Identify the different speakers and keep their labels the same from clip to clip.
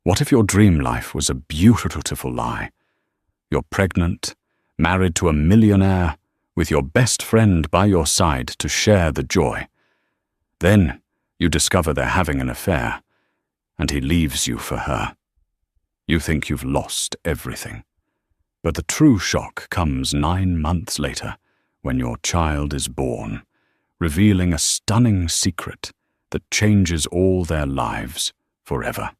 Speaker 1: What if your dream life was a beautiful lie? You're pregnant, married to a millionaire, with your best friend by your side to share the joy. Then you discover they're having an affair, and he leaves you for her. You think you've lost everything. But the true shock comes 9 months later, when your child is born, revealing a stunning secret that changes all their lives forever.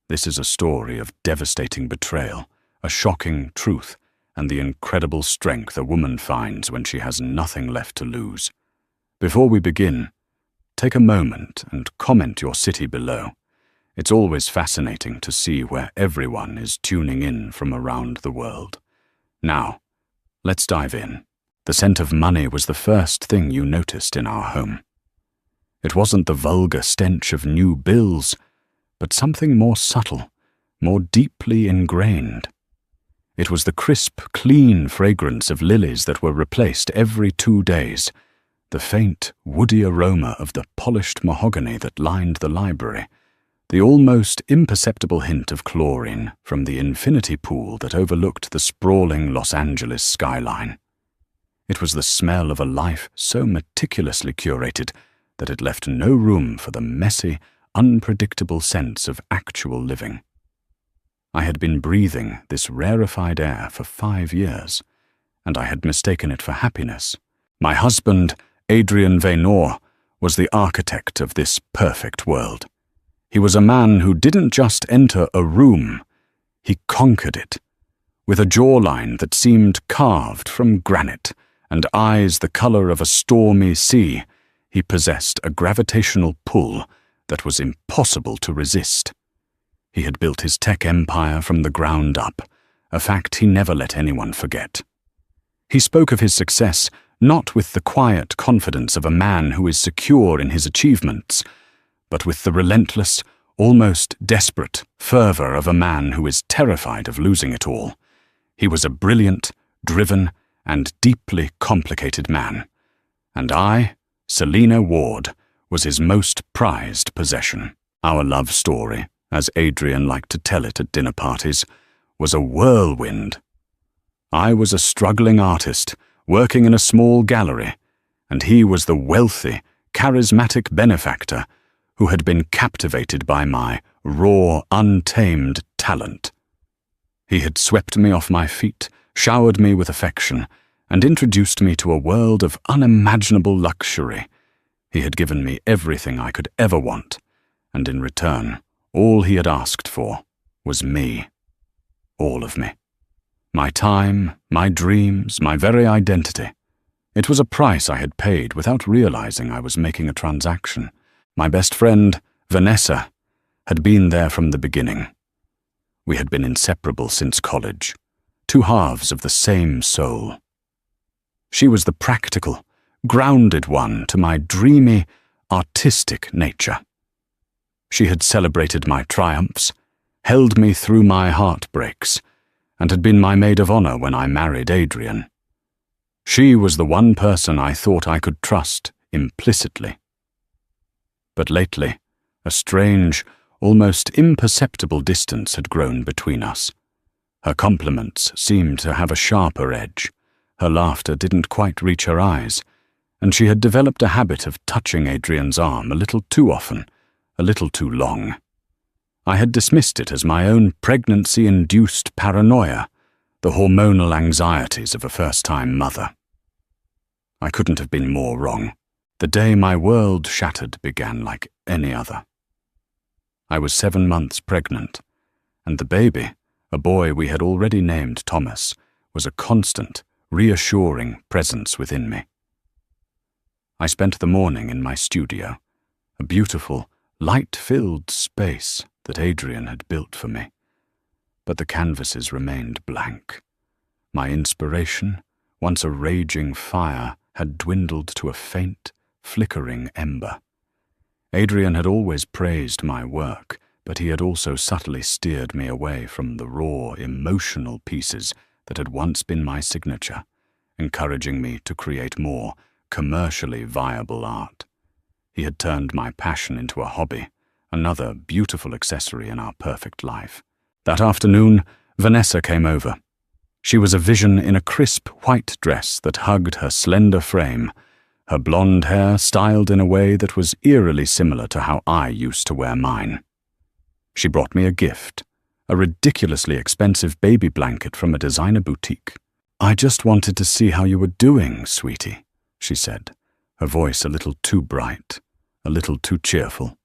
Speaker 1: This is a story of devastating betrayal, a shocking truth, and the incredible strength a woman finds when she has nothing left to lose. Before we begin, take a moment and comment your city below. It's always fascinating to see where everyone is tuning in from around the world. Now, let's dive in. The scent of money was the first thing you noticed in our home. It wasn't the vulgar stench of new bills, but something more subtle, more deeply ingrained. It was the crisp, clean fragrance of lilies that were replaced every 2 days, the faint, woody aroma of the polished mahogany that lined the library, the almost imperceptible hint of chlorine from the infinity pool that overlooked the sprawling Los Angeles skyline. It was the smell of a life so meticulously curated that it left no room for the messy, unpredictable sense of actual living. I had been breathing this rarefied air for 5 years, and I had mistaken it for happiness. My husband, Adrian Vaynor, was the architect of this perfect world. He was a man who didn't just enter a room, he conquered it. With a jawline that seemed carved from granite and eyes the color of a stormy sea, he possessed a gravitational pull that was impossible to resist. He had built his tech empire from the ground up, a fact he never let anyone forget. He spoke of his success not with the quiet confidence of a man who is secure in his achievements, but with the relentless, almost desperate fervor of a man who is terrified of losing it all. He was a brilliant, driven, and deeply complicated man, and I, Selina Ward, was his most prized possession. Our love story, as Adrian liked to tell it at dinner parties, was a whirlwind. I was a struggling artist, working in a small gallery, and he was the wealthy, charismatic benefactor who had been captivated by my raw, untamed talent. He had swept me off my feet, showered me with affection, and introduced me to a world of unimaginable luxury. He had given me everything I could ever want, and in return, all he had asked for was me. All of me. My time, my dreams, my very identity. It was a price I had paid without realizing I was making a transaction. My best friend, Vanessa, had been there from the beginning. We had been inseparable since college, 2 halves of the same soul. She was the practical, grounded one to my dreamy, artistic nature. She had celebrated my triumphs, held me through my heartbreaks, and had been my maid of honor when I married Adrian. She was the one person I thought I could trust implicitly. But lately, a strange, almost imperceptible distance had grown between us. Her compliments seemed to have a sharper edge. Her laughter didn't quite reach her eyes, and she had developed a habit of touching Adrian's arm a little too often, a little too long. I had dismissed it as my own pregnancy-induced paranoia, the hormonal anxieties of a first-time mother. I couldn't have been more wrong. The day my world shattered began like any other. I was 7 months pregnant, and the baby, a boy we had already named Thomas, was a constant, reassuring presence within me. I spent the morning in my studio, a beautiful, light-filled space that Adrian had built for me, but the canvases remained blank. My inspiration, once a raging fire, had dwindled to a faint, flickering ember. Adrian had always praised my work, but he had also subtly steered me away from the raw, emotional pieces that had once been my signature, encouraging me to create more commercially viable art. He had turned my passion into a hobby, another beautiful accessory in our perfect life. That afternoon, Vanessa came over. She was a vision in a crisp white dress that hugged her slender frame, her blonde hair styled in a way that was eerily similar to how I used to wear mine. She brought me a gift, a ridiculously expensive baby blanket from a designer boutique. "I just wanted to see how you were doing, sweetie," she said, her voice a little too bright, a little too cheerful.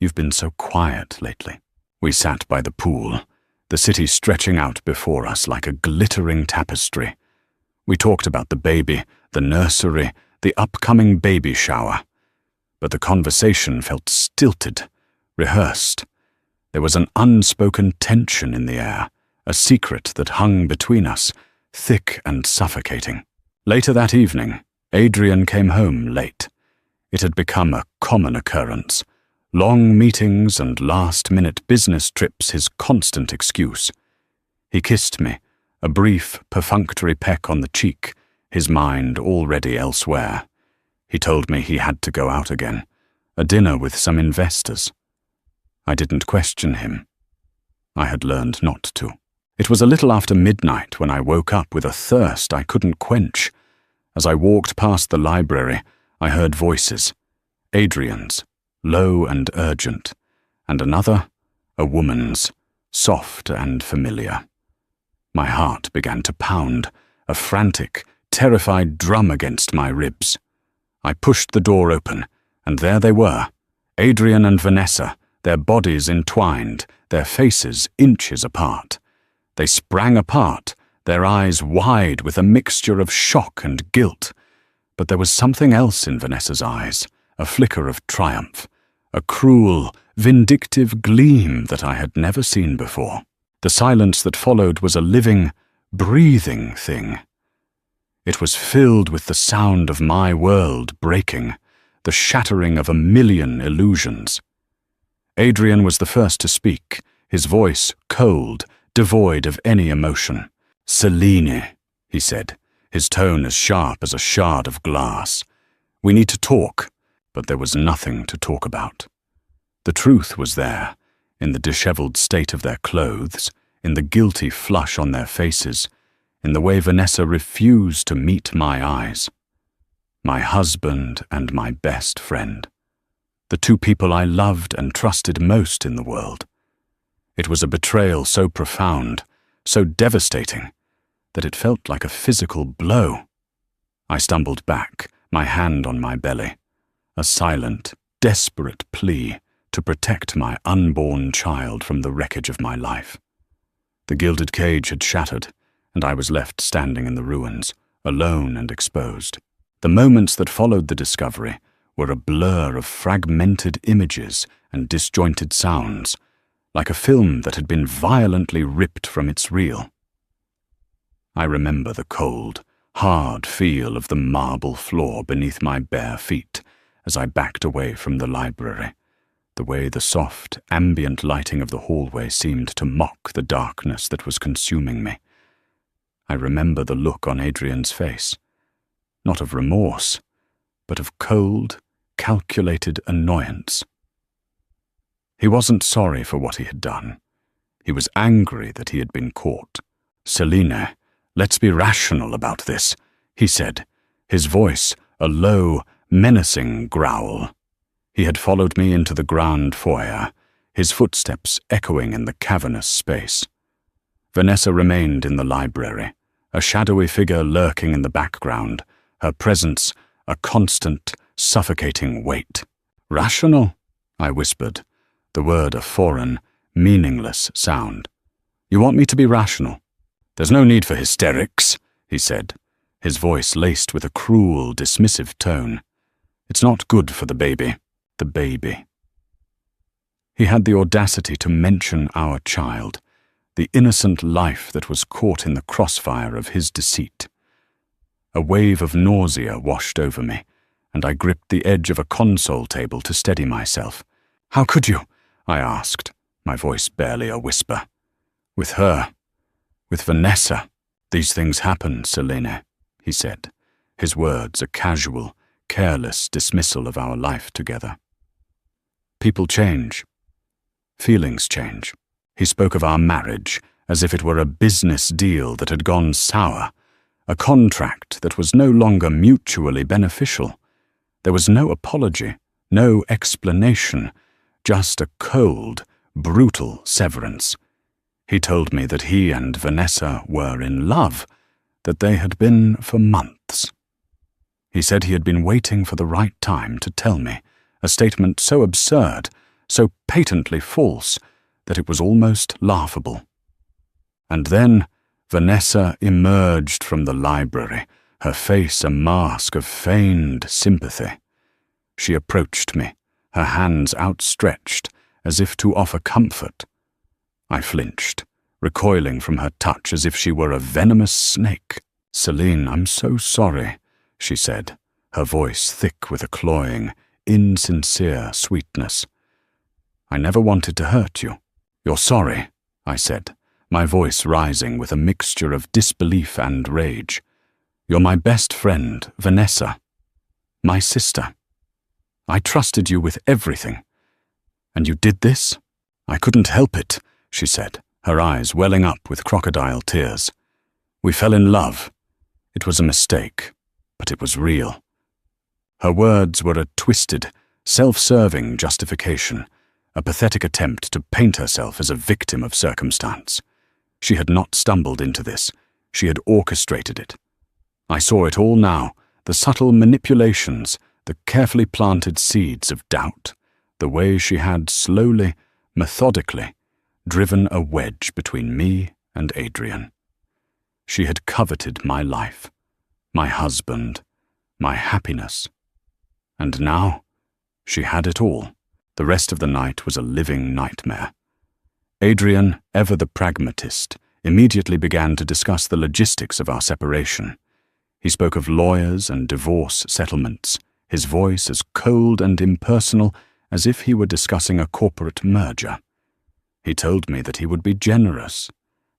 Speaker 1: "You've been so quiet lately." We sat by the pool, the city stretching out before us like a glittering tapestry. We talked about the baby, the nursery, the upcoming baby shower. But the conversation felt stilted, rehearsed. There was an unspoken tension in the air, a secret that hung between us, thick and suffocating. Later that evening, Adrian came home late. It had become a common occurrence. Long meetings and last-minute business trips his constant excuse. He kissed me, a brief, perfunctory peck on the cheek, his mind already elsewhere. He told me he had to go out again, a dinner with some investors. I didn't question him. I had learned not to. It was a little after midnight when I woke up with a thirst I couldn't quench. As I walked past the library, I heard voices. Adrian's, low and urgent, and another, a woman's, soft and familiar. My heart began to pound, a frantic, terrified drum against my ribs. I pushed the door open, and there they were, Adrian and Vanessa, their bodies entwined, their faces inches apart. They sprang apart, their eyes wide with a mixture of shock and guilt. But there was something else in Vanessa's eyes, a flicker of triumph, a cruel, vindictive gleam that I had never seen before. The silence that followed was a living, breathing thing. It was filled with the sound of my world breaking, the shattering of a million illusions. Adrian was the first to speak, his voice cold, devoid of any emotion. "Selene," he said, his tone as sharp as a shard of glass. "We need to talk." But there was nothing to talk about. The truth was there, in the disheveled state of their clothes, in the guilty flush on their faces, in the way Vanessa refused to meet my eyes. My husband and my best friend. The two people I loved and trusted most in the world. It was a betrayal so profound, so devastating, that it felt like a physical blow. I stumbled back, my hand on my belly. A silent, desperate plea to protect my unborn child from the wreckage of my life. The gilded cage had shattered, and I was left standing in the ruins, alone and exposed. The moments that followed the discovery were a blur of fragmented images and disjointed sounds, like a film that had been violently ripped from its reel. I remember the cold, hard feel of the marble floor beneath my bare feet, as I backed away from the library, the way the soft, ambient lighting of the hallway seemed to mock the darkness that was consuming me. I remember the look on Adrian's face, not of remorse, but of cold, calculated annoyance. He wasn't sorry for what he had done. He was angry that he had been caught. "Selene, let's be rational about this," he said, his voice a low, menacing growl. He had followed me into the grand foyer, his footsteps echoing in the cavernous space. Vanessa remained in the library, a shadowy figure lurking in the background, her presence a constant, suffocating weight. "Rational?" I whispered, the word a foreign, meaningless sound. "You want me to be rational?" "There's no need for hysterics," he said, his voice laced with a cruel, dismissive tone. "It's not good for the baby." The baby. He had the audacity to mention our child, the innocent life that was caught in the crossfire of his deceit. A wave of nausea washed over me, and I gripped the edge of a console table to steady myself. "How could you?" I asked, my voice barely a whisper. "With her, with Vanessa, these things happen, Selene," he said, his words a casual, careless dismissal of our life together. People change. Feelings change. He spoke of our marriage as if it were a business deal that had gone sour, a contract that was no longer mutually beneficial. There was no apology, no explanation, just a cold, brutal severance. He told me that he and Vanessa were in love, that they had been for months. He said he had been waiting for the right time to tell me, a statement so absurd, so patently false, that it was almost laughable. And then Vanessa emerged from the library, her face a mask of feigned sympathy. She approached me, her hands outstretched, as if to offer comfort. I flinched, recoiling from her touch as if she were a venomous snake. "Celine, I'm so sorry," she said, her voice thick with a cloying, insincere sweetness. "I never wanted to hurt you." "You're sorry," I said, my voice rising with a mixture of disbelief and rage. "You're my best friend, Vanessa. My sister. I trusted you with everything. And you did this?" "I couldn't help it," she said, her eyes welling up with crocodile tears. "We fell in love. It was a mistake, but it was real." Her words were a twisted, self-serving justification, a pathetic attempt to paint herself as a victim of circumstance. She had not stumbled into this. She had orchestrated it. I saw it all now, the subtle manipulations, the carefully planted seeds of doubt, the way she had slowly, methodically, driven a wedge between me and Adrian. She had coveted my life, my husband, my happiness. And now, she had it all. The rest of the night was a living nightmare. Adrian, ever the pragmatist, immediately began to discuss the logistics of our separation. He spoke of lawyers and divorce settlements, his voice as cold and impersonal as if he were discussing a corporate merger. He told me that he would be generous,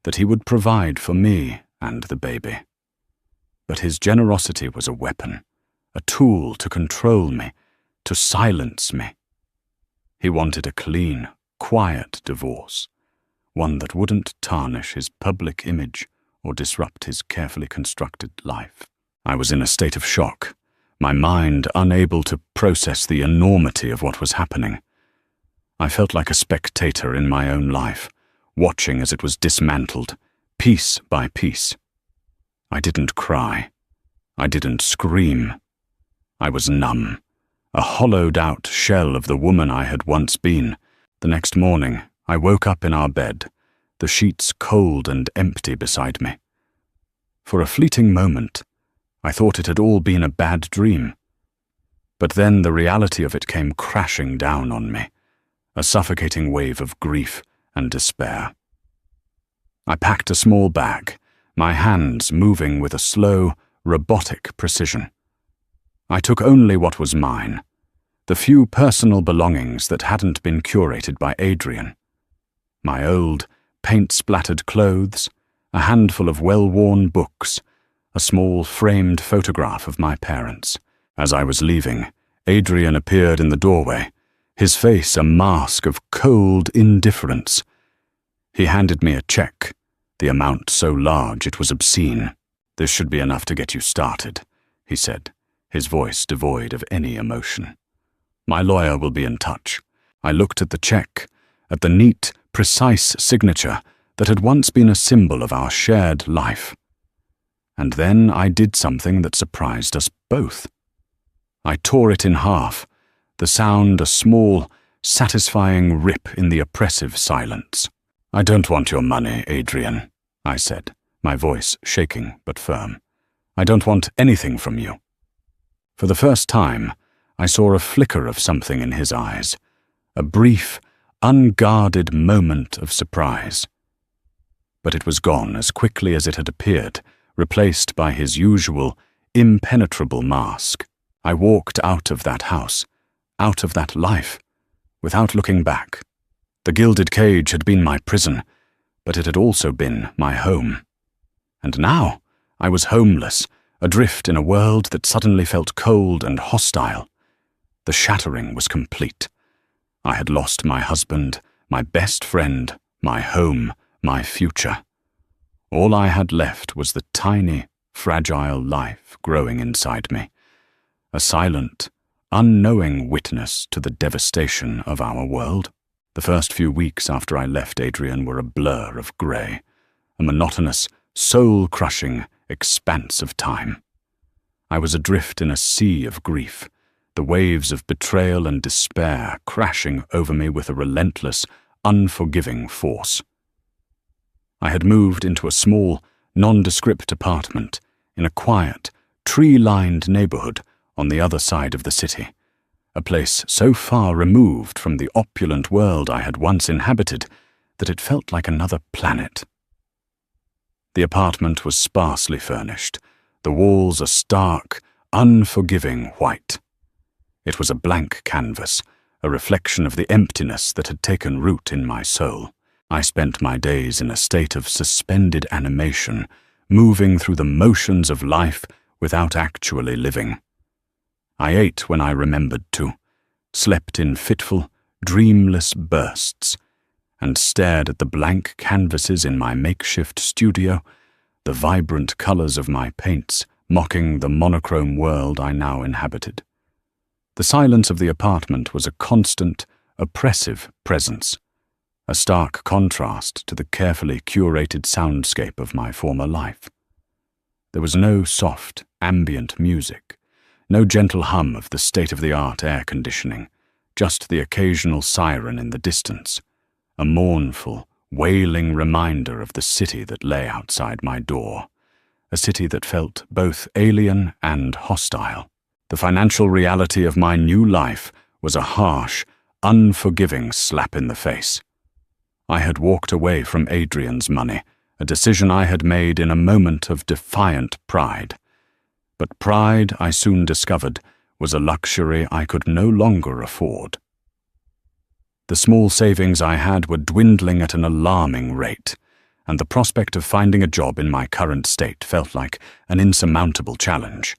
Speaker 1: that he would provide for me and the baby. But his generosity was a weapon, a tool to control me, to silence me. He wanted a clean, quiet divorce, one that wouldn't tarnish his public image or disrupt his carefully constructed life. I was in a state of shock, my mind unable to process the enormity of what was happening. I felt like a spectator in my own life, watching as it was dismantled, piece by piece. I didn't cry. I didn't scream. I was numb, a hollowed-out shell of the woman I had once been. The next morning, I woke up in our bed, the sheets cold and empty beside me. For a fleeting moment, I thought it had all been a bad dream. But then the reality of it came crashing down on me, a suffocating wave of grief and despair. I packed a small bag, my hands moving with a slow, robotic precision. I took only what was mine, the few personal belongings that hadn't been curated by Adrian. My old, paint-splattered clothes, a handful of well-worn books, a small framed photograph of my parents. As I was leaving, Adrian appeared in the doorway, his face a mask of cold indifference. He handed me a check, the amount so large it was obscene. "This should be enough to get you started," he said, his voice devoid of any emotion. "My lawyer will be in touch." I looked at the check, at the neat, precise signature that had once been a symbol of our shared life. And then I did something that surprised us both. I tore it in half, the sound a small, satisfying rip in the oppressive silence. "I don't want your money, Adrian," I said, my voice shaking but firm. "I don't want anything from you." For the first time, I saw a flicker of something in his eyes, a brief, unguarded moment of surprise. But it was gone as quickly as it had appeared, replaced by his usual, impenetrable mask. I walked out of that house, out of that life, without looking back. The gilded cage had been my prison, but it had also been my home. And now I was homeless, adrift in a world that suddenly felt cold and hostile. The shattering was complete. I had lost my husband, my best friend, my home, my future. All I had left was the tiny, fragile life growing inside me, a silent, unknowing witness to the devastation of our world. The first few weeks after I left Adrian were a blur of grey, a monotonous, soul-crushing expanse of time. I was adrift in a sea of grief, the waves of betrayal and despair crashing over me with a relentless, unforgiving force. I had moved into a small, nondescript apartment in a quiet, tree-lined neighborhood on the other side of the city, a place so far removed from the opulent world I had once inhabited that it felt like another planet. The apartment was sparsely furnished, the walls a stark, unforgiving white. It was a blank canvas, a reflection of the emptiness that had taken root in my soul. I spent my days in a state of suspended animation, moving through the motions of life without actually living. I ate when I remembered to, slept in fitful, dreamless bursts, and stared at the blank canvases in my makeshift studio, the vibrant colors of my paints mocking the monochrome world I now inhabited. The silence of the apartment was a constant, oppressive presence, a stark contrast to the carefully curated soundscape of my former life. There was no soft, ambient music, no gentle hum of the state-of-the-art air conditioning, just the occasional siren in the distance, a mournful, wailing reminder of the city that lay outside my door, a city that felt both alien and hostile. The financial reality of my new life was a harsh, unforgiving slap in the face. I had walked away from Adrian's money, a decision I had made in a moment of defiant pride. But pride, I soon discovered, was a luxury I could no longer afford. The small savings I had were dwindling at an alarming rate, and the prospect of finding a job in my current state felt like an insurmountable challenge.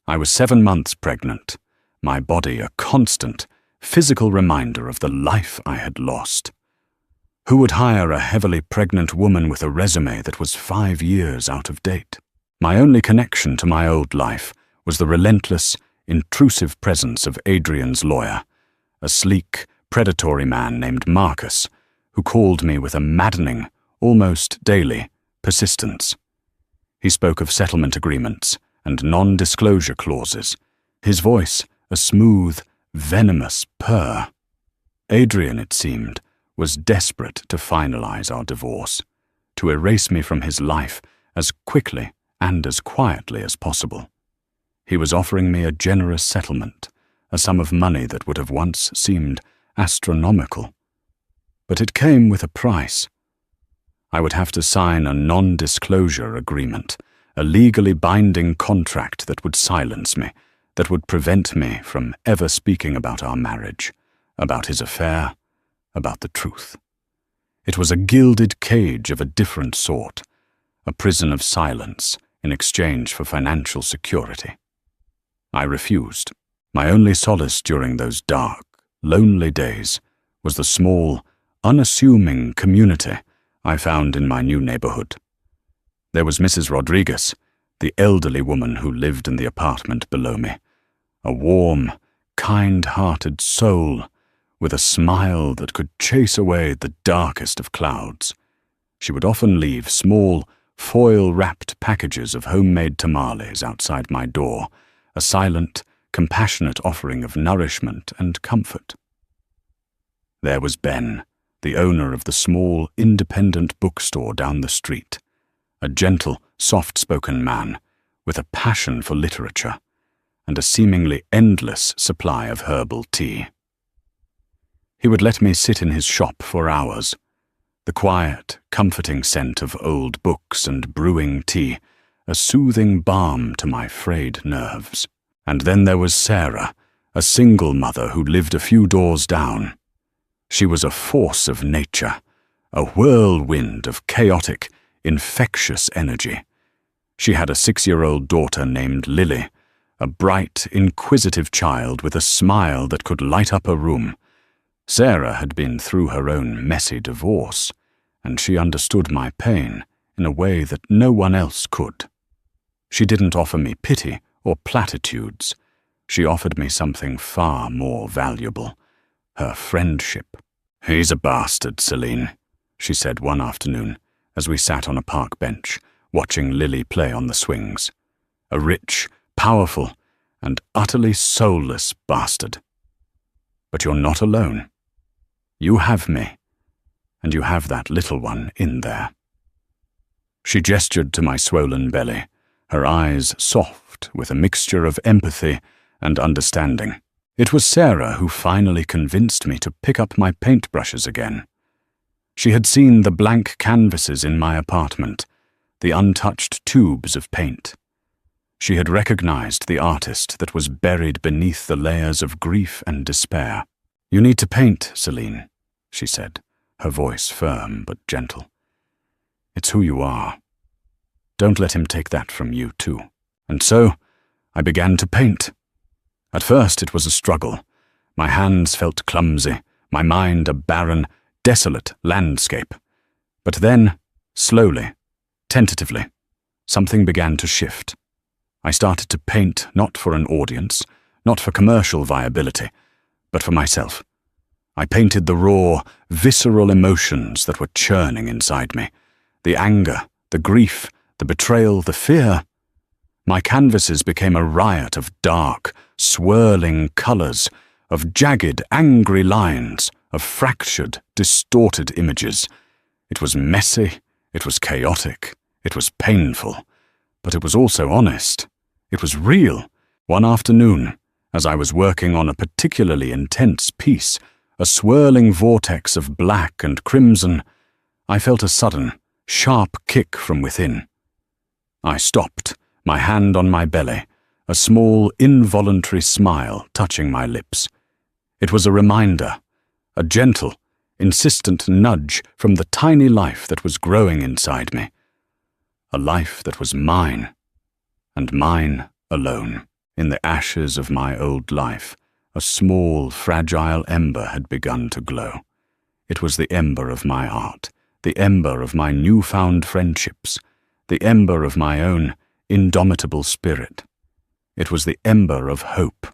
Speaker 1: I was 7 months pregnant, my body a constant, physical reminder of the life I had lost. Who would hire a heavily pregnant woman with a resume that was 5 years out of date? My only connection to my old life was the relentless, intrusive presence of Adrian's lawyer, a sleek, predatory man named Marcus, who called me with a maddening, almost daily, persistence. He spoke of settlement agreements and non-disclosure clauses, his voice a smooth, venomous purr. Adrian, it seemed, was desperate to finalize our divorce, to erase me from his life as quickly and as quietly as possible. He was offering me a generous settlement, a sum of money that would have once seemed astronomical. But it came with a price. I would have to sign a non-disclosure agreement, a legally binding contract that would silence me, that would prevent me from ever speaking about our marriage, about his affair, about the truth. It was a gilded cage of a different sort, a prison of silence in exchange for financial security. I refused. My only solace during those dark, lonely days was the small, unassuming community I found in my new neighborhood. There was Mrs. Rodriguez, the elderly woman who lived in the apartment below me, a warm, kind-hearted soul with a smile that could chase away the darkest of clouds. She would often leave small, foil-wrapped packages of homemade tamales outside my door, a silent, compassionate offering of nourishment and comfort. There was Ben, the owner of the small, independent bookstore down the street, a gentle, soft-spoken man with a passion for literature and a seemingly endless supply of herbal tea. He would let me sit in his shop for hours, the quiet, comforting scent of old books and brewing tea, a soothing balm to my frayed nerves. And then there was Sarah, a single mother who lived a few doors down. She was a force of nature, a whirlwind of chaotic, infectious energy. She had a 6-year-old daughter named Lily, a bright, inquisitive child with a smile that could light up a room. Sarah had been through her own messy divorce, and she understood my pain in a way that no one else could. She didn't offer me pity or platitudes. She offered me something far more valuable, her friendship. "He's a bastard, Celine," she said one afternoon as we sat on a park bench, watching Lily play on the swings. "A rich, powerful, and utterly soulless bastard. But you're not alone. You have me, and you have that little one in there." She gestured to my swollen belly, her eyes soft with a mixture of empathy and understanding. It was Sarah who finally convinced me to pick up my paintbrushes again. She had seen the blank canvases in my apartment, the untouched tubes of paint. She had recognized the artist that was buried beneath the layers of grief and despair. "You need to paint, Celine," she said, her voice firm but gentle. "It's who you are. Don't let him take that from you, too." And so, I began to paint. At first it was a struggle. My hands felt clumsy, my mind a barren, desolate landscape. But then, slowly, tentatively, something began to shift. I started to paint not for an audience, not for commercial viability, but for myself. I painted the raw, visceral emotions that were churning inside me. The anger, the grief, the betrayal, the fear. My canvases became a riot of dark, swirling colors, of jagged, angry lines, of fractured, distorted images. It was messy, it was chaotic, it was painful, but it was also honest. It was real. One afternoon, as I was working on a particularly intense piece, a swirling vortex of black and crimson, I felt a sudden, sharp kick from within. I stopped, my hand on my belly, a small, involuntary smile touching my lips. It was a reminder, a gentle, insistent nudge from the tiny life that was growing inside me. A life that was mine, and mine alone. In the ashes of my old life, a small, fragile ember had begun to glow. It was the ember of my art, the ember of my newfound friendships, the ember of my own indomitable spirit. It was the ember of hope.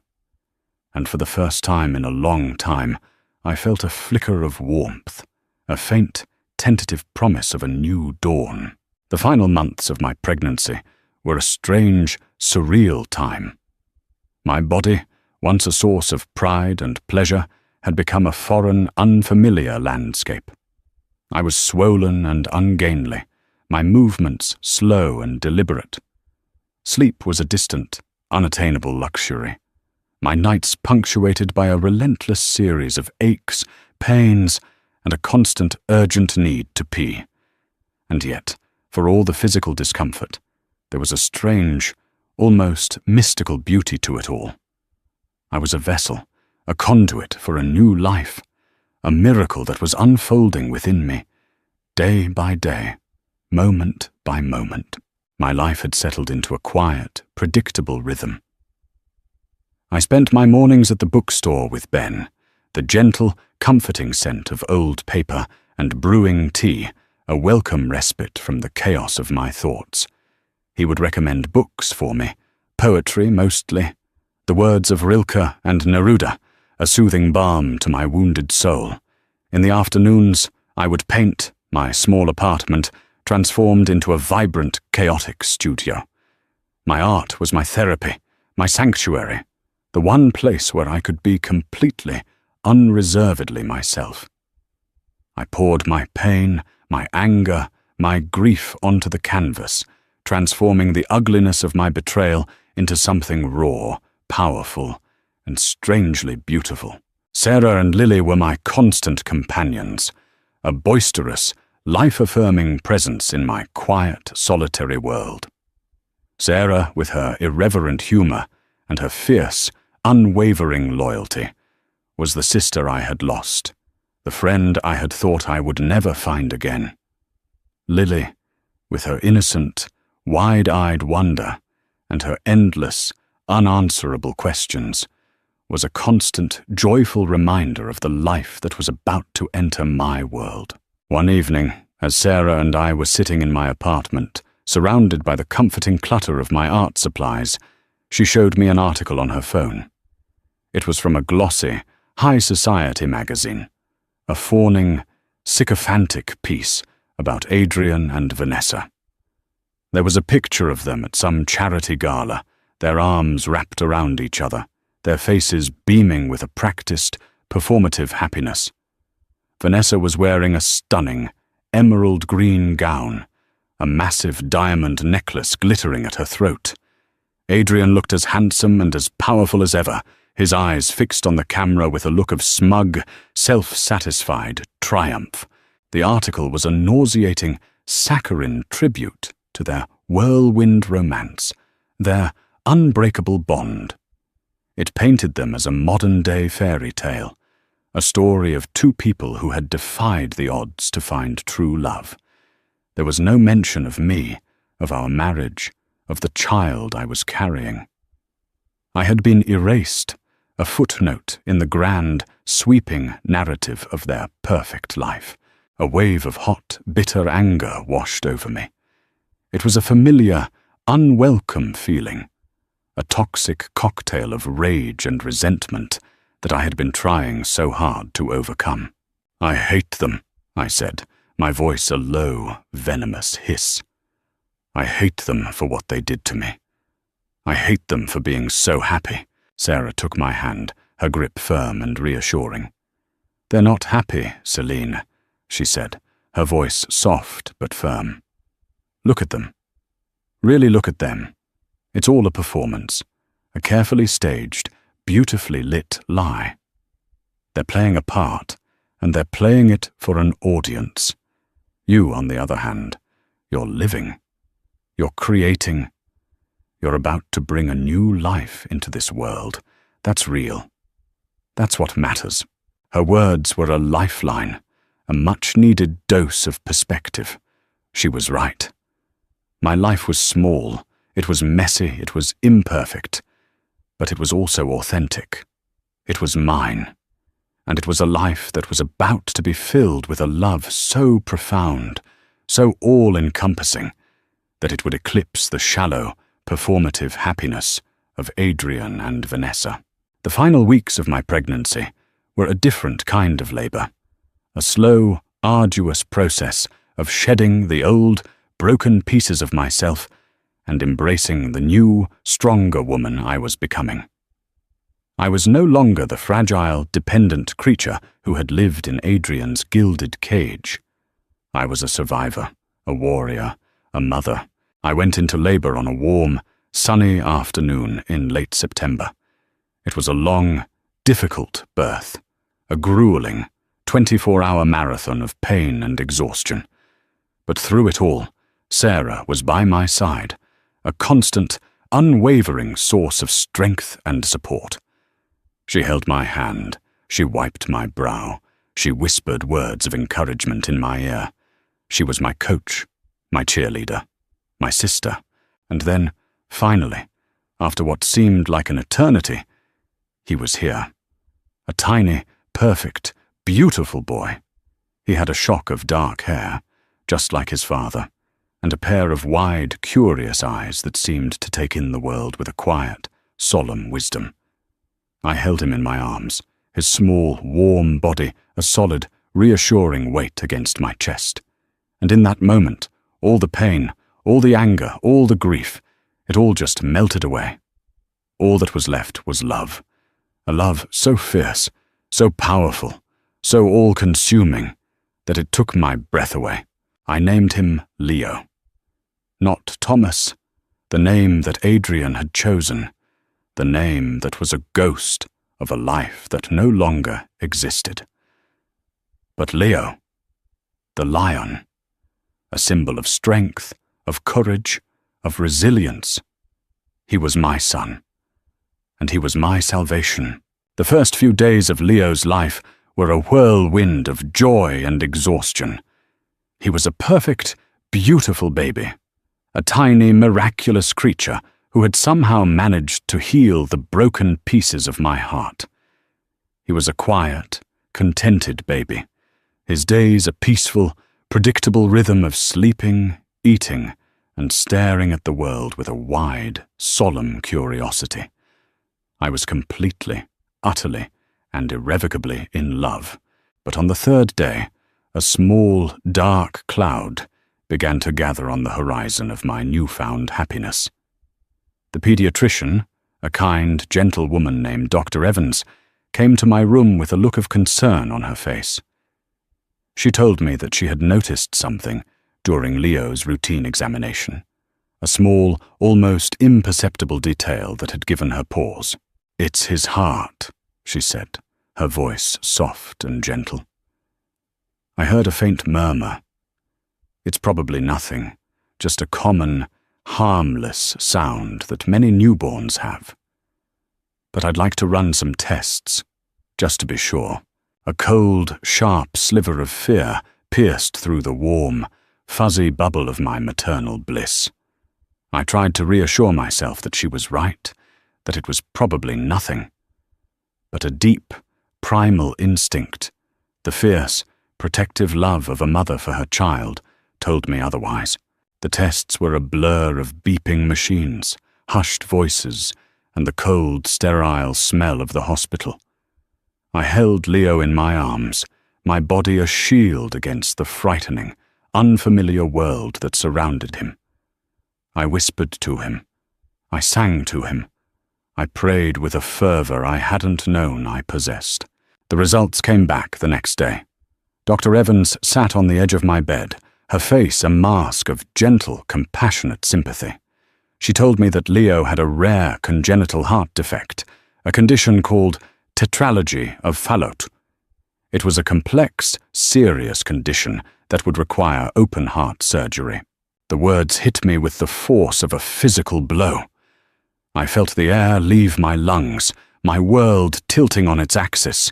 Speaker 1: And for the first time in a long time, I felt a flicker of warmth, a faint, tentative promise of a new dawn. The final months of my pregnancy were a strange, surreal time. My body, once a source of pride and pleasure, had become a foreign, unfamiliar landscape. I was swollen and ungainly, my movements slow and deliberate. Sleep was a distant, unattainable luxury. My nights punctuated by a relentless series of aches, pains, and a constant urgent need to pee. And yet, for all the physical discomfort, there was a strange, almost mystical beauty to it all. I was a vessel, a conduit for a new life, a miracle that was unfolding within me, day by day, moment by moment. My life had settled into a quiet, predictable rhythm. I spent my mornings at the bookstore with Ben, the gentle, comforting scent of old paper and brewing tea, a welcome respite from the chaos of my thoughts. He would recommend books for me, poetry mostly, the words of Rilke and Neruda, a soothing balm to my wounded soul. In the afternoons, I would paint, my small apartment transformed into a vibrant, chaotic studio. My art was my therapy, my sanctuary, the one place where I could be completely, unreservedly myself. I poured my pain, my anger, my grief onto the canvas, transforming the ugliness of my betrayal into something raw, powerful, and strangely beautiful. Sarah and Lily were my constant companions, a boisterous, life-affirming presence in my quiet, solitary world. Sarah, with her irreverent humor and her fierce, unwavering loyalty, was the sister I had lost, the friend I had thought I would never find again. Lily, with her innocent, wide-eyed wonder and her endless, unanswerable questions, was a constant, joyful reminder of the life that was about to enter my world. One evening, as Sarah and I were sitting in my apartment, surrounded by the comforting clutter of my art supplies, she showed me an article on her phone. It was from a glossy, high society magazine, a fawning, sycophantic piece about Adrian and Vanessa. There was a picture of them at some charity gala, their arms wrapped around each other, their faces beaming with a practiced, performative happiness. Vanessa was wearing a stunning, emerald green gown, a massive diamond necklace glittering at her throat. Adrian looked as handsome and as powerful as ever, his eyes fixed on the camera with a look of smug, self-satisfied triumph. The article was a nauseating, saccharine tribute to their whirlwind romance, their unbreakable bond. It painted them as a modern-day fairy tale, a story of two people who had defied the odds to find true love. There was no mention of me, of our marriage, of the child I was carrying. I had been erased, a footnote in the grand, sweeping narrative of their perfect life. A wave of hot, bitter anger washed over me. It was a familiar, unwelcome feeling, a toxic cocktail of rage and resentment that I had been trying so hard to overcome. "I hate them," I said, my voice a low, venomous hiss. "I hate them for what they did to me. I hate them for being so happy." Sarah took my hand, her grip firm and reassuring. "They're not happy, Celine," she said, her voice soft but firm. "Look at them. Really look at them. It's all a performance, a carefully staged, beautifully lit lie. They're playing a part, and they're playing it for an audience. You, on the other hand, you're living. You're creating. You're about to bring a new life into this world. That's real. That's what matters." Her words were a lifeline, a much-needed dose of perspective. She was right. My life was small, it was messy, it was imperfect, but it was also authentic. It was mine, and it was a life that was about to be filled with a love so profound, so all-encompassing, that it would eclipse the shallow, performative happiness of Adrian and Vanessa. The final weeks of my pregnancy were a different kind of labor, a slow, arduous process of shedding the old, broken pieces of myself and embracing the new, stronger woman I was becoming. I was no longer the fragile, dependent creature who had lived in Adrian's gilded cage. I was a survivor, a warrior, a mother. I went into labor on a warm, sunny afternoon in late September. It was a long, difficult birth, a grueling, 24-hour marathon of pain and exhaustion. But through it all, Sarah was by my side, a constant, unwavering source of strength and support. She held my hand, she wiped my brow, she whispered words of encouragement in my ear. She was my coach, my cheerleader, my sister, and then, finally, after what seemed like an eternity, he was here. A tiny, perfect, beautiful boy. He had a shock of dark hair, just like his father, and a pair of wide, curious eyes that seemed to take in the world with a quiet, solemn wisdom. I held him in my arms, his small, warm body a solid, reassuring weight against my chest. And in that moment, all the pain, all the anger, all the grief, it all just melted away. All that was left was love, a love so fierce, so powerful, so all-consuming, that it took my breath away. I named him Leo. Not Thomas, the name that Adrian had chosen, the name that was a ghost of a life that no longer existed. But Leo, the lion, a symbol of strength, of courage, of resilience. He was my son, and he was my salvation. The first few days of Leo's life were a whirlwind of joy and exhaustion. He was a perfect, beautiful baby, a tiny, miraculous creature who had somehow managed to heal the broken pieces of my heart. He was a quiet, contented baby, his days a peaceful, predictable rhythm of sleeping, eating, and staring at the world with a wide, solemn curiosity. I was completely, utterly, and irrevocably in love, but on the third day, a small, dark cloud began to gather on the horizon of my newfound happiness. The pediatrician, a kind, gentle woman named Dr. Evans, came to my room with a look of concern on her face. She told me that she had noticed something during Leo's routine examination, a small, almost imperceptible detail that had given her pause. "It's his heart," she said, her voice soft and gentle. I heard a faint murmur. "It's probably nothing, just a common, harmless sound that many newborns have. But I'd like to run some tests, just to be sure." A cold, sharp sliver of fear pierced through the warm, fuzzy bubble of my maternal bliss. I tried to reassure myself that she was right, that it was probably nothing. But a deep, primal instinct, the fierce, protective love of a mother for her child, told me otherwise. The tests were a blur of beeping machines, hushed voices, and the cold, sterile smell of the hospital. I held Leo in my arms, my body a shield against the frightening, unfamiliar world that surrounded him. I whispered to him. I sang to him. I prayed with a fervor I hadn't known I possessed. The results came back the next day. Dr. Evans sat on the edge of my bed, her face a mask of gentle, compassionate sympathy. She told me that Leo had a rare congenital heart defect, a condition called tetralogy of Fallot. It was a complex, serious condition that would require open-heart surgery. The words hit me with the force of a physical blow. I felt the air leave my lungs, my world tilting on its axis.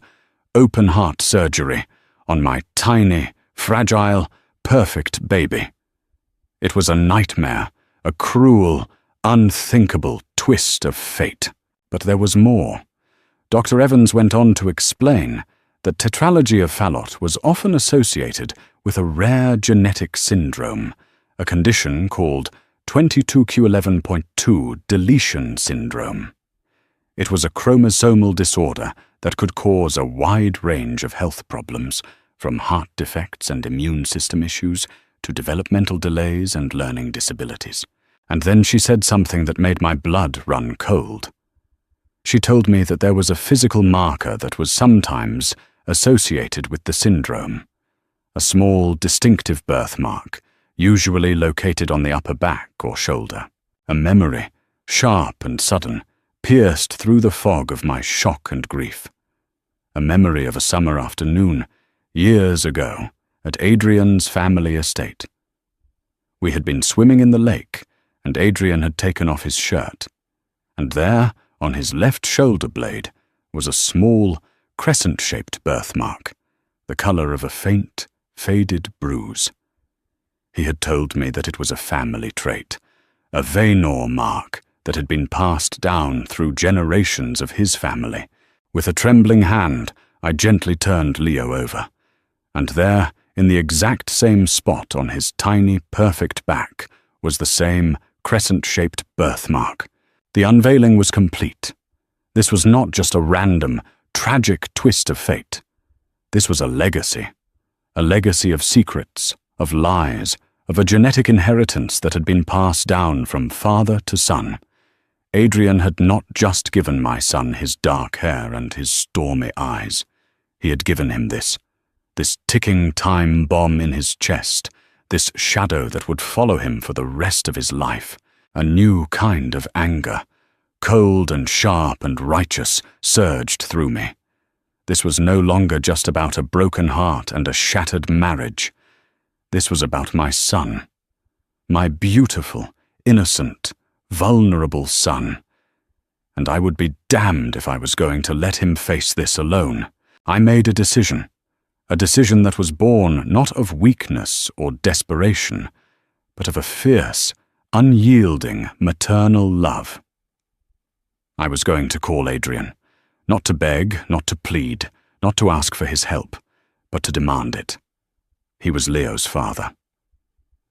Speaker 1: Open-heart surgery on my tiny, fragile, perfect baby. It was a nightmare, a cruel, unthinkable twist of fate. But there was more. Dr. Evans went on to explain that tetralogy of Fallot was often associated with a rare genetic syndrome, a condition called 22q11.2 deletion syndrome. It was a chromosomal disorder that could cause a wide range of health problems, from heart defects and immune system issues to developmental delays and learning disabilities. And then she said something that made my blood run cold. She told me that there was a physical marker that was sometimes associated with the syndrome, a small, distinctive birthmark, usually located on the upper back or shoulder. A memory, sharp and sudden, pierced through the fog of my shock and grief. A memory of a summer afternoon, years ago, at Adrian's family estate. We had been swimming in the lake, and Adrian had taken off his shirt. And there, on his left shoulder blade, was a small, crescent-shaped birthmark, the color of a faint, faded bruise. He had told me that it was a family trait, a Vaynor mark that had been passed down through generations of his family. With a trembling hand, I gently turned Leo over, and there, in the exact same spot on his tiny, perfect back, was the same crescent-shaped birthmark. The unveiling was complete. This was not just a random, tragic twist of fate. This was a legacy of secrets, of lies, of a genetic inheritance that had been passed down from father to son. Adrian had not just given my son his dark hair and his stormy eyes. He had given him this ticking time bomb in his chest, this shadow that would follow him for the rest of his life. A new kind of anger, cold and sharp and righteous, surged through me. This was no longer just about a broken heart and a shattered marriage. This was about my son, my beautiful, innocent, vulnerable son. And I would be damned if I was going to let him face this alone. I made a decision that was born not of weakness or desperation, but of a fierce, unyielding, maternal love. I was going to call Adrian, not to beg, not to plead, not to ask for his help, but to demand it. He was Leo's father,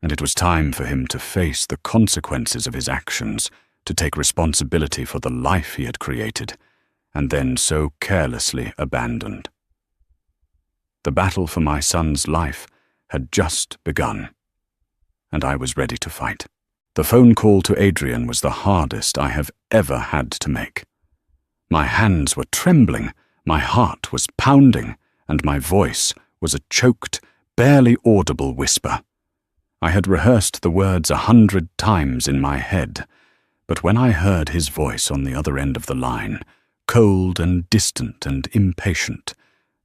Speaker 1: and it was time for him to face the consequences of his actions, to take responsibility for the life he had created, and then so carelessly abandoned. The battle for my son's life had just begun, and I was ready to fight. The phone call to Adrian was the hardest I have ever had to make. My hands were trembling, my heart was pounding, and my voice was a choked, barely audible whisper. I had rehearsed the words 100 times in my head, but when I heard his voice on the other end of the line, cold and distant and impatient,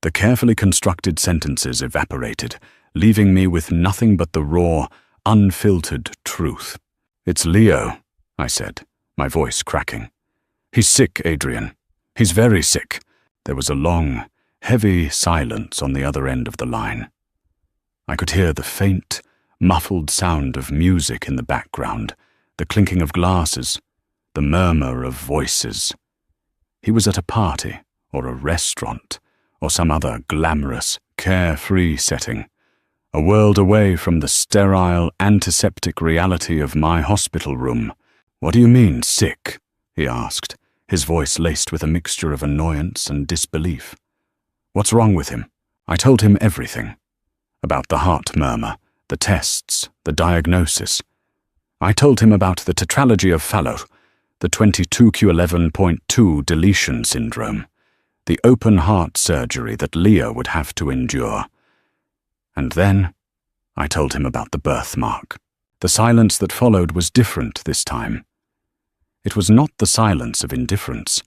Speaker 1: the carefully constructed sentences evaporated, leaving me with nothing but the raw, unfiltered truth. "It's Leo," I said, my voice cracking. "He's sick, Adrian. He's very sick." There was a long, heavy silence on the other end of the line. I could hear the faint, muffled sound of music in the background, the clinking of glasses, the murmur of voices. He was at a party, or a restaurant, or some other glamorous, carefree setting, a world away from the sterile, antiseptic reality of my hospital room. "What do you mean, sick?" he asked, his voice laced with a mixture of annoyance and disbelief. "What's wrong with him?" I told him everything. About the heart murmur, the tests, the diagnosis. I told him about the tetralogy of Fallot, the 22q11.2 deletion syndrome, the open heart surgery that Leo would have to endure. And then I told him about the birthmark. The silence that followed was different this time. It was not the silence of indifference,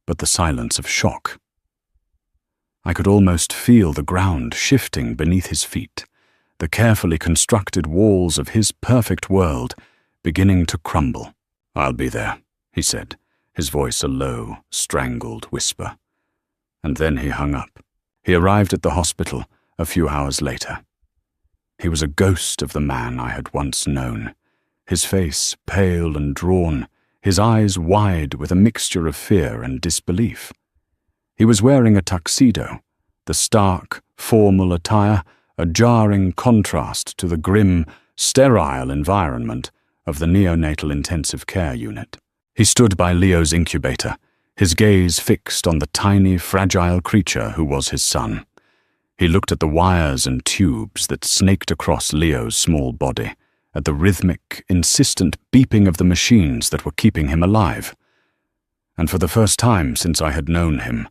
Speaker 1: but the silence of shock. I could almost feel the ground shifting beneath his feet, the carefully constructed walls of his perfect world beginning to crumble. "I'll be there," he said, his voice a low, strangled whisper. And then he hung up. He arrived at the hospital a few hours later. He was a ghost of the man I had once known, his face pale and drawn, his eyes wide with a mixture of fear and disbelief. He was wearing a tuxedo, the stark, formal attire a jarring contrast to the grim, sterile environment of the neonatal intensive care unit. He stood by Leo's incubator, his gaze fixed on the tiny, fragile creature who was his son. He looked at the wires and tubes that snaked across Leo's small body, at the rhythmic, insistent beeping of the machines that were keeping him alive. And for the first time since I had known him,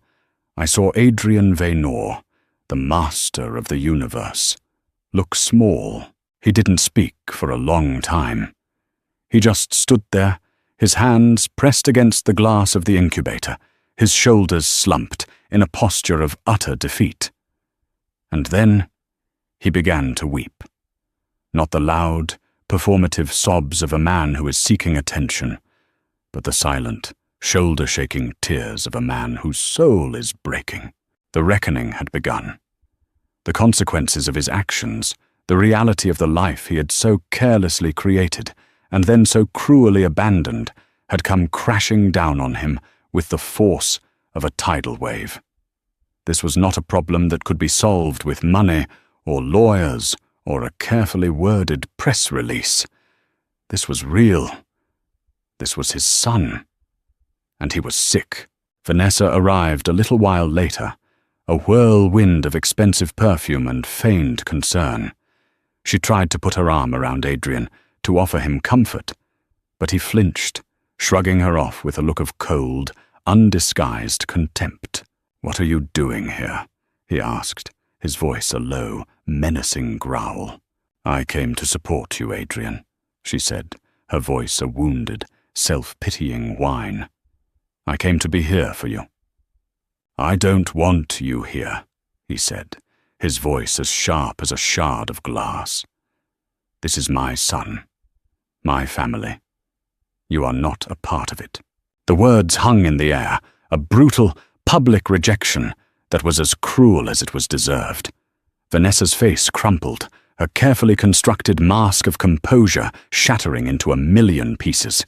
Speaker 1: I saw Adrian Vaynor, the master of the universe, look small. He didn't speak for a long time. He just stood there, his hands pressed against the glass of the incubator, his shoulders slumped in a posture of utter defeat. And then he began to weep. Not the loud, performative sobs of a man who is seeking attention, but the silent, shoulder-shaking tears of a man whose soul is breaking. The reckoning had begun. The consequences of his actions, the reality of the life he had so carelessly created and then so cruelly abandoned, had come crashing down on him with the force of a tidal wave. This was not a problem that could be solved with money or lawyers or a carefully worded press release. This was real. This was his son. And he was sick. Vanessa arrived a little while later, a whirlwind of expensive perfume and feigned concern. She tried to put her arm around Adrian, to offer him comfort, but he flinched, shrugging her off with a look of cold, undisguised contempt. "What are you doing here?" he asked, his voice a low, menacing growl. "I came to support you, Adrian," she said, her voice a wounded, self-pitying whine. "I came to be here for you." "I don't want you here," he said, his voice as sharp as a shard of glass. "This is my son, my family. You are not a part of it." The words hung in the air, a brutal, public rejection that was as cruel as it was deserved. Vanessa's face crumpled, her carefully constructed mask of composure shattering into a million pieces.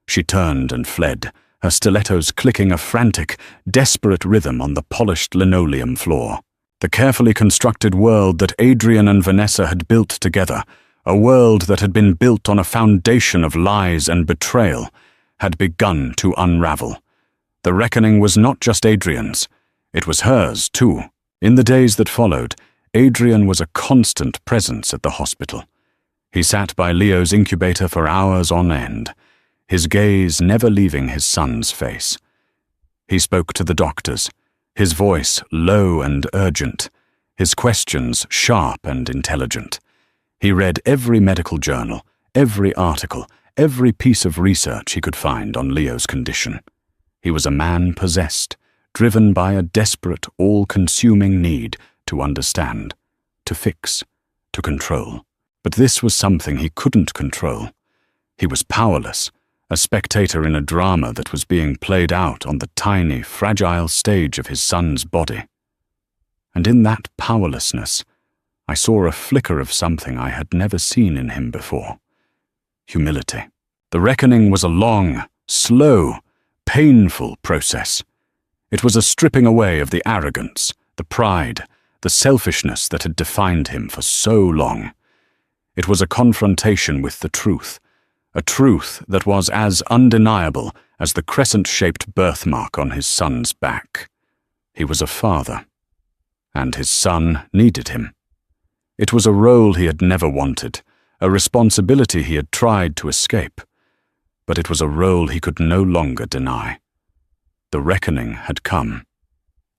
Speaker 1: She turned and fled, her stilettos clicking a frantic, desperate rhythm on the polished linoleum floor. The carefully constructed world that Adrian and Vanessa had built together, a world that had been built on a foundation of lies and betrayal, had begun to unravel. The reckoning was not just Adrian's, it was hers too. In the days that followed, Adrian was a constant presence at the hospital. He sat by Leo's incubator for hours on end, his gaze never leaving his son's face. He spoke to the doctors, his voice low and urgent, his questions sharp and intelligent. He read every medical journal, every article, every piece of research he could find on Leo's condition. He was a man possessed, driven by a desperate, all-consuming need to understand, to fix, to control. But this was something he couldn't control. He was powerless, a spectator in a drama that was being played out on the tiny, fragile stage of his son's body. And in that powerlessness, I saw a flicker of something I had never seen in him before. Humility. The reckoning was a long, slow, painful process. It was a stripping away of the arrogance, the pride, the selfishness that had defined him for so long. It was a confrontation with the truth, a truth that was as undeniable as the crescent-shaped birthmark on his son's back. He was a father, and his son needed him. It was a role he had never wanted, a responsibility he had tried to escape, but it was a role he could no longer deny. The reckoning had come,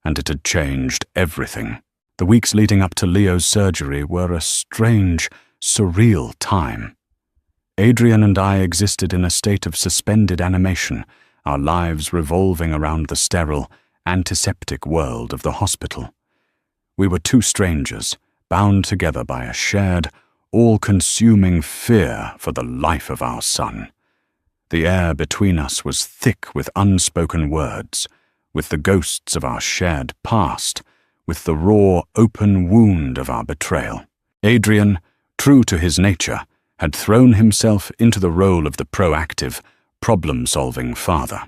Speaker 1: and it had changed everything. The weeks leading up to Leo's surgery were a strange, surreal time. Adrian and I existed in a state of suspended animation, our lives revolving around the sterile, antiseptic world of the hospital. We were two strangers, bound together by a shared, all-consuming fear for the life of our son. The air between us was thick with unspoken words, with the ghosts of our shared past, with the raw, open wound of our betrayal. Adrian, true to his nature, had thrown himself into the role of the proactive, problem-solving father.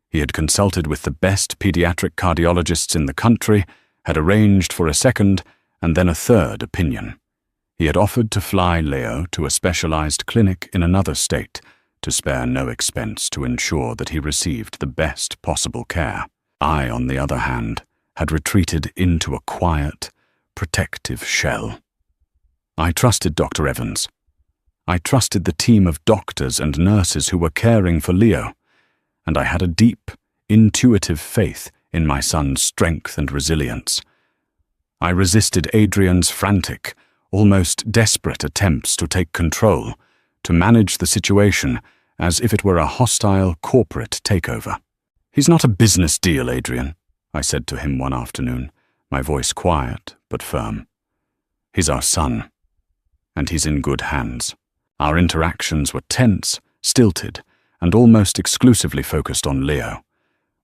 Speaker 1: He had consulted with the best pediatric cardiologists in the country, had arranged for a second and then a third opinion. He had offered to fly Leo to a specialized clinic in another state, to spare no expense to ensure that he received the best possible care. I, on the other hand, had retreated into a quiet, protective shell. I trusted Dr. Evans. I trusted the team of doctors and nurses who were caring for Leo, and I had a deep, intuitive faith in my son's strength and resilience. I resisted Adrian's frantic, almost desperate attempts to take control, to manage the situation as if it were a hostile corporate takeover. "He's not a business deal, Adrian," I said to him one afternoon, my voice quiet but firm. "He's our son, and he's in good hands." Our interactions were tense, stilted, and almost exclusively focused on Leo.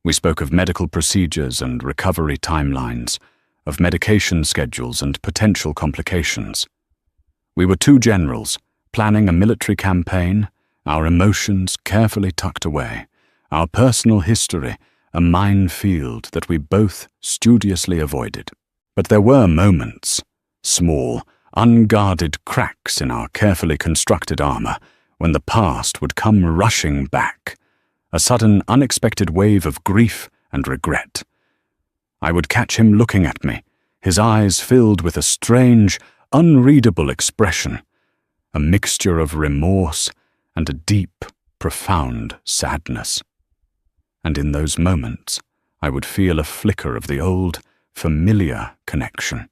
Speaker 1: We spoke of medical procedures and recovery timelines, of medication schedules and potential complications. We were two generals, planning a military campaign, our emotions carefully tucked away, our personal history a minefield that we both studiously avoided. But there were moments, small, unguarded cracks in our carefully constructed armor, when the past would come rushing back, a sudden, unexpected wave of grief and regret. I would catch him looking at me, his eyes filled with a strange, unreadable expression, a mixture of remorse and a deep, profound sadness. And in those moments, I would feel a flicker of the old, familiar connection,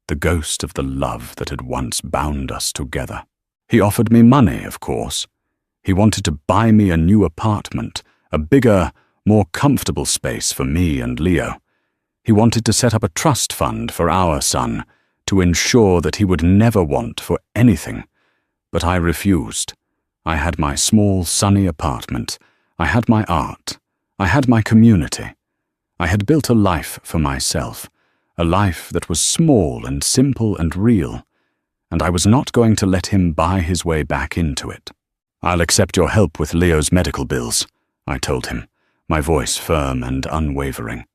Speaker 1: the ghost of the love that had once bound us together. He offered me money, of course. He wanted to buy me a new apartment, a bigger, more comfortable space for me and Leo. He wanted to set up a trust fund for our son, to ensure that he would never want for anything. But I refused. I had my small, sunny apartment. I had my art. I had my community. I had built a life for myself, a life that was small and simple and real, and I was not going to let him buy his way back into it. "I'll accept your help with Leo's medical bills," I told him, my voice firm and unwavering.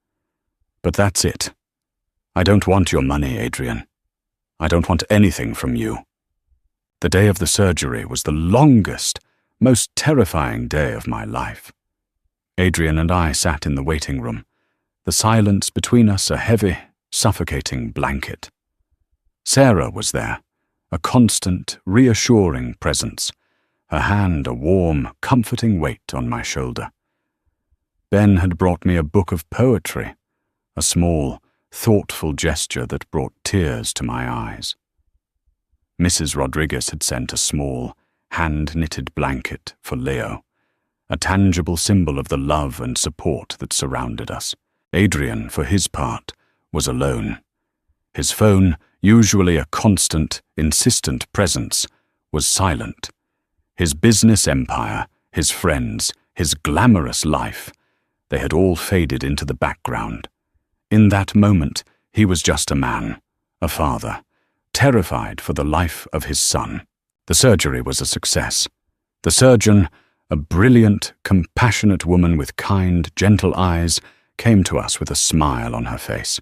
Speaker 1: "But that's it. I don't want your money, Adrian. I don't want anything from you." The day of the surgery was the longest, most terrifying day of my life. Adrian and I sat in the waiting room, the silence between us a heavy, suffocating blanket. Sarah was there, a constant, reassuring presence, her hand a warm, comforting weight on my shoulder. Ben had brought me a book of poetry, a small, thoughtful gesture that brought tears to my eyes. Mrs. Rodriguez had sent a small, hand-knitted blanket for Leo, a tangible symbol of the love and support that surrounded us. Adrian, for his part, was alone. His phone, usually a constant, insistent presence, was silent. His business empire, his friends, his glamorous life, they had all faded into the background. In that moment, he was just a man, a father, terrified for the life of his son. The surgery was a success. The surgeon, a brilliant, compassionate woman with kind, gentle eyes, came to us with a smile on her face.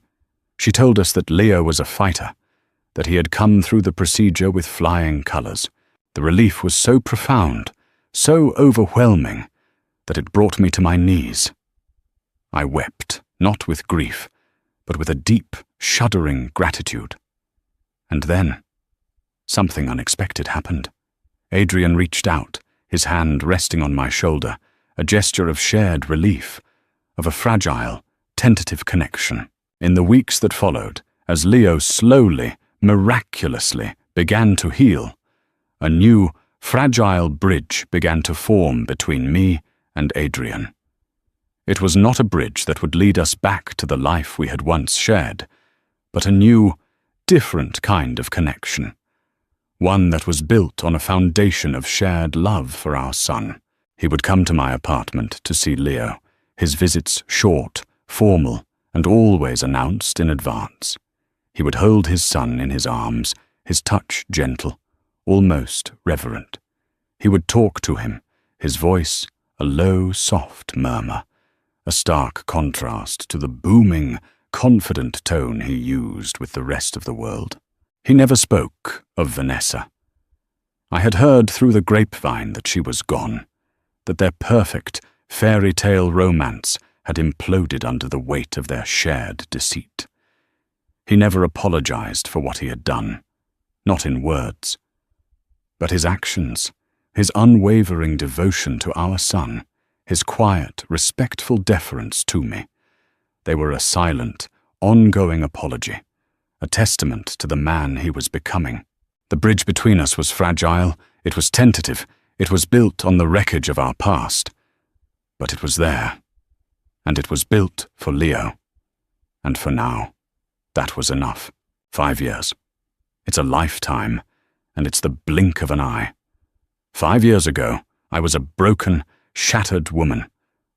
Speaker 1: She told us that Leo was a fighter, that he had come through the procedure with flying colors. The relief was so profound, so overwhelming, that it brought me to my knees. I wept, not with grief, but with a deep, shuddering gratitude. And then, something unexpected happened. Adrian reached out, his hand resting on my shoulder, a gesture of shared relief, of a fragile, tentative connection. In the weeks that followed, as Leo slowly, miraculously began to heal, a new, fragile bridge began to form between me and Adrian. It was not a bridge that would lead us back to the life we had once shared, but a new, different kind of connection. One that was built on a foundation of shared love for our son. He would come to my apartment to see Leo, his visits short, formal, and always announced in advance. He would hold his son in his arms, his touch gentle, almost reverent. He would talk to him, his voice a low, soft murmur, a stark contrast to the booming, confident tone he used with the rest of the world. He never spoke of Vanessa. I had heard through the grapevine that she was gone, that their perfect, fairy tale romance had imploded under the weight of their shared deceit. He never apologized for what he had done, not in words. But his actions, his unwavering devotion to our son, his quiet, respectful deference to me, they were a silent, ongoing apology, a testament to the man he was becoming. The bridge between us was fragile, it was tentative, it was built on the wreckage of our past. But it was there, and it was built for Leo. And for now, that was enough. 5 years. It's a lifetime, and it's the blink of an eye. 5 years ago, I was a broken, shattered woman,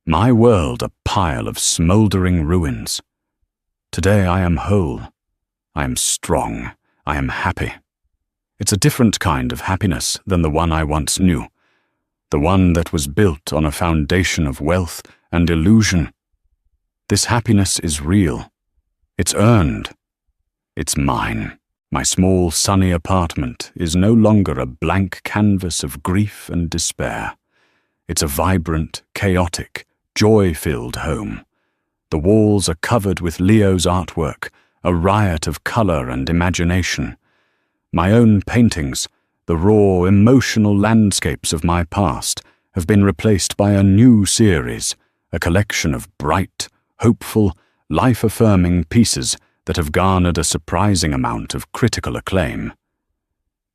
Speaker 1: my world a pile of smoldering ruins. Today I am whole, I am strong, I am happy. It's a different kind of happiness than the one I once knew, the one that was built on a foundation of wealth and illusion. This happiness is real. It's earned. It's mine. My small, sunny apartment is no longer a blank canvas of grief and despair. It's a vibrant, chaotic, joy-filled home. The walls are covered with Leo's artwork, a riot of color and imagination. My own paintings, the raw, emotional landscapes of my past, have been replaced by a new series, a collection of bright, hopeful, life-affirming pieces that have garnered a surprising amount of critical acclaim.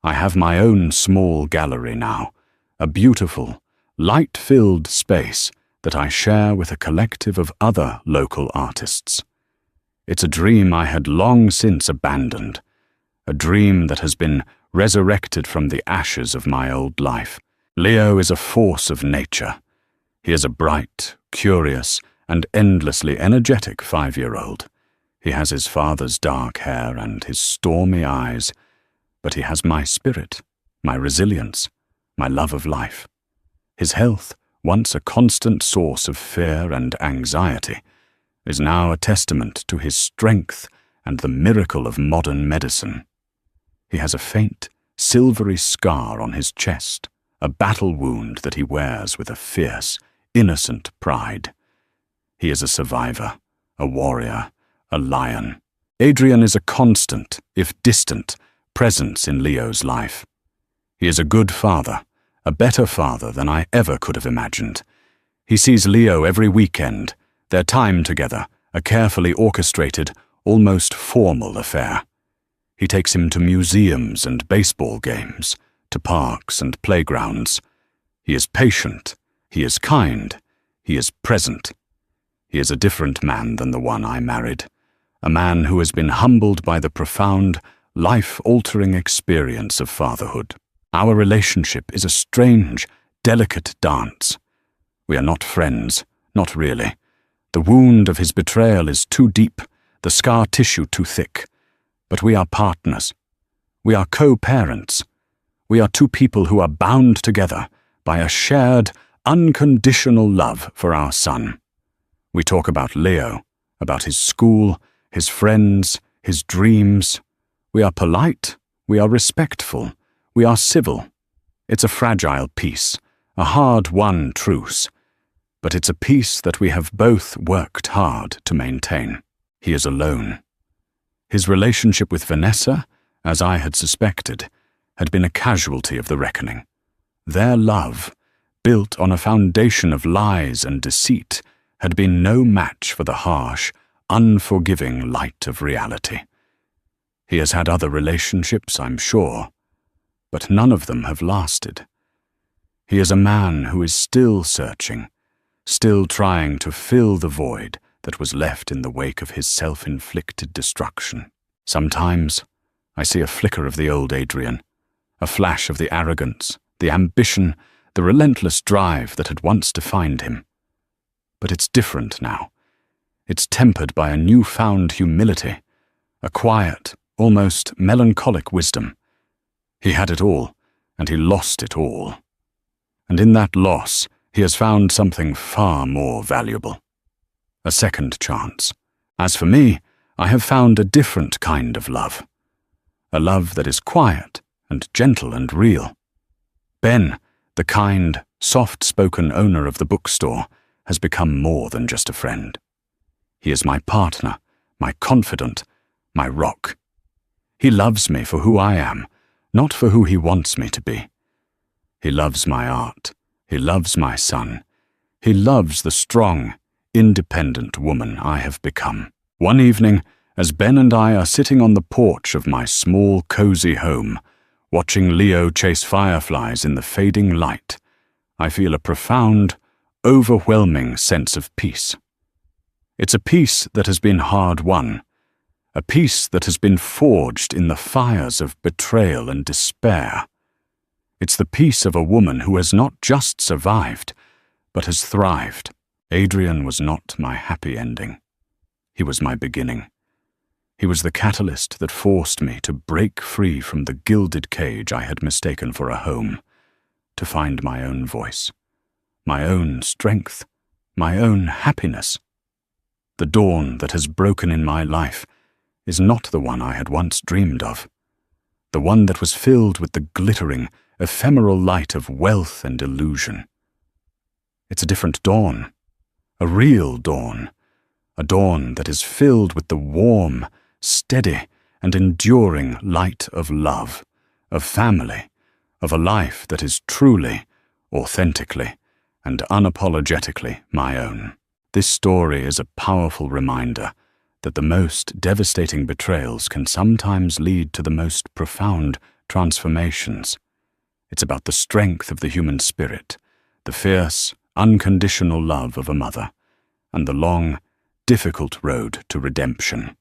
Speaker 1: I have my own small gallery now, a beautiful, light-filled space that I share with a collective of other local artists. It's a dream I had long since abandoned, a dream that has been resurrected from the ashes of my old life. Leo is a force of nature. He is a bright, curious, and endlessly energetic 5-year-old. He has his father's dark hair and his stormy eyes, But he has my spirit, my resilience, my love of life. His health, once a constant source of fear and anxiety, is now a testament to his strength and the miracle of modern medicine. He has a faint, silvery scar on his chest, a battle wound that he wears with a fierce, innocent pride. He is a survivor, a warrior, a lion. Adrian is a constant, if distant, presence in Leo's life. He is a good father, a better father than I ever could have imagined. He sees Leo every weekend, their time together, a carefully orchestrated, almost formal affair. He takes him to museums and baseball games, to parks and playgrounds. He is patient, he is kind, he is present. He is a different man than the one I married, a man who has been humbled by the profound, life-altering experience of fatherhood. Our relationship is a strange, delicate dance. We are not friends, not really. The wound of his betrayal is too deep, the scar tissue too thick. But we are partners. We are co-parents. We are two people who are bound together by a shared, unconditional love for our son. We talk about Leo, about his school, his friends, his dreams. We are polite, we are respectful, we are civil. It's a fragile peace, a hard-won truce. But it's a peace that we have both worked hard to maintain. He is alone. His relationship with Vanessa, as I had suspected, had been a casualty of the reckoning. Their love, built on a foundation of lies and deceit, had been no match for the harsh, unforgiving light of reality. He has had other relationships, I'm sure, but none of them have lasted. He is a man who is still searching, still trying to fill the void that was left in the wake of his self-inflicted destruction. Sometimes I see a flicker of the old Adrian, a flash of the arrogance, the ambition, the relentless drive that had once defined him. But it's different now. It's tempered by a newfound humility, a quiet, almost melancholic wisdom. He had it all, and he lost it all. And in that loss, he has found something far more valuable. A second chance. As for me, I have found a different kind of love. A love that is quiet and gentle and real. Ben, the kind, soft-spoken owner of the bookstore, has become more than just a friend. He is my partner, my confidant, my rock. He loves me for who I am, not for who he wants me to be. He loves my art. He loves my son. He loves the strong, independent woman I have become. One evening, as Ben and I are sitting on the porch of my small, cozy home, watching Leo chase fireflies in the fading light, I feel a profound, overwhelming sense of peace. It's a peace that has been hard-won, a peace that has been forged in the fires of betrayal and despair. It's the peace of a woman who has not just survived, but has thrived. Adrian was not my happy ending. He was my beginning. He was the catalyst that forced me to break free from the gilded cage I had mistaken for a home, to find my own voice, my own strength, my own happiness. The dawn that has broken in my life is not the one I had once dreamed of, the one that was filled with the glittering, ephemeral light of wealth and illusion. It's a different dawn, a real dawn, a dawn that is filled with the warm, steady, and enduring light of love, of family, of a life that is truly, authentically, and unapologetically my own. This story is a powerful reminder that the most devastating betrayals can sometimes lead to the most profound transformations. It's about the strength of the human spirit, the fierce, unconditional love of a mother, and the long, difficult road to redemption.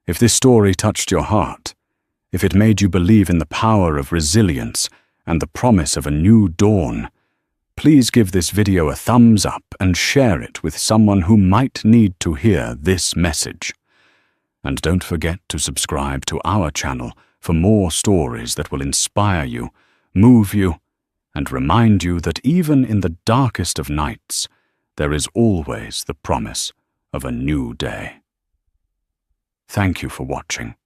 Speaker 1: If this story touched your heart, if it made you believe in the power of resilience and the promise of a new dawn, please give this video a thumbs up and share it with someone who might need to hear this message. And don't forget to subscribe to our channel for more stories that will inspire you, move you, and remind you that even in the darkest of nights, there is always the promise of a new day. Thank you for watching.